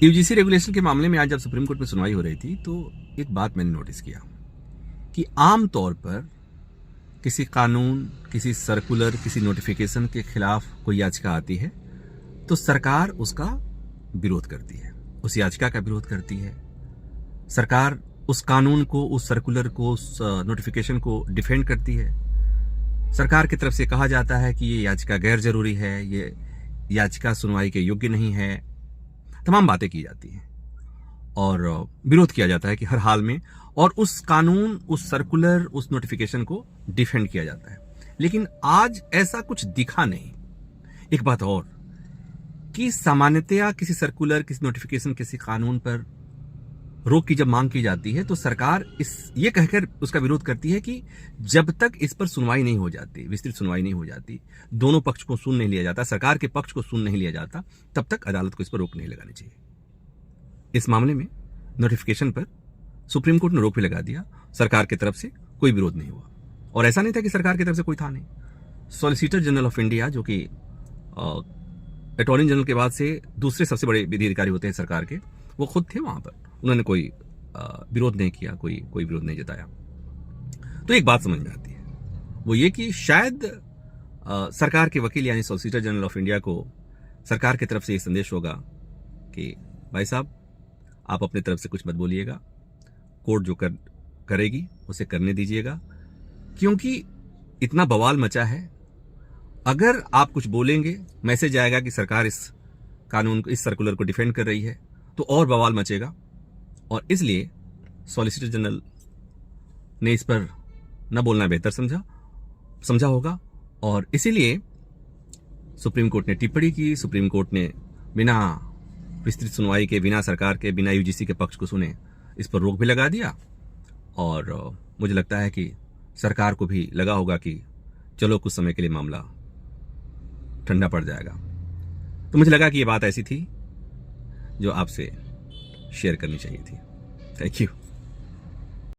UGC regulation के मामले में आज जब सुप्रीम कोर्ट में सुनवाई हो रही थी तो एक बात मैंने नोटिस किया कि आम तौर पर किसी कानून, किसी सर्कुलर, किसी नोटिफिकेशन के खिलाफ कोई याचिका आती है तो सरकार उसका विरोध करती है, उस याचिका का विरोध करती है। सरकार उस कानून को, उस सर्कुलर को, उस नोटिफिकेशन को डिफेंड करती है। सरकार की तरफ से कहा जाता है कि ये याचिका गैर जरूरी है, ये याचिका सुनवाई के योग्य नहीं है, तमाम बातें की जाती हैं और विरोध किया जाता है कि हर हाल में, और उस कानून, उस सर्कुलर, उस नोटिफिकेशन को डिफेंड किया जाता है। लेकिन आज ऐसा कुछ दिखा नहीं। एक बात और कि सामान्यतया किसी सर्कुलर, किसी नोटिफिकेशन, किसी कानून पर रोक की जब मांग की जाती है तो सरकार ये कहकर उसका विरोध करती है कि जब तक इस पर सुनवाई नहीं हो जाती, विस्तृत सुनवाई नहीं हो जाती, दोनों पक्ष को सुन नहीं लिया जाता, सरकार के पक्ष को सुन नहीं लिया जाता, तब तक अदालत को इस पर रोक नहीं लगानी चाहिए। इस मामले में नोटिफिकेशन पर सुप्रीम कोर्ट ने रोक भी लगा दिया। सरकार की तरफ से कोई विरोध नहीं हुआ और ऐसा नहीं था कि सरकार की तरफ से कोई था नहीं। सॉलिसिटर जनरल ऑफ इंडिया, जो कि अटॉर्नी जनरल के बाद से दूसरे सबसे बड़े विधि अधिकारी होते हैं सरकार के, वो खुद थे वहां पर। उन्होंने कोई विरोध नहीं किया, कोई विरोध नहीं जताया। तो एक बात समझ में आती है, वो ये कि शायद सरकार के वकील यानी सॉलिसिटर जनरल ऑफ इंडिया को सरकार की तरफ से ये संदेश होगा कि भाई साहब, आप अपनी तरफ से कुछ मत बोलिएगा, कोर्ट जो करेगी उसे करने दीजिएगा, क्योंकि इतना बवाल मचा है। अगर आप कुछ बोलेंगे, मैसेज आएगा कि सरकार इस कानून, इस सर्कुलर को डिफेंड कर रही है, तो और बवाल मचेगा। और इसलिए सॉलिसिटर जनरल ने इस पर न बोलना बेहतर समझा होगा और इसीलिए सुप्रीम कोर्ट ने टिप्पणी की। सुप्रीम कोर्ट ने बिना विस्तृत सुनवाई के, बिना सरकार के, बिना यूजीसी के पक्ष को सुने इस पर रोक भी लगा दिया। और मुझे लगता है कि सरकार को भी लगा होगा कि चलो कुछ समय के लिए मामला ठंडा पड़ जाएगा। तो मुझे लगा कि ये बात ऐसी थी जो आपसे शेयर करनी चाहिए थी। Thank you.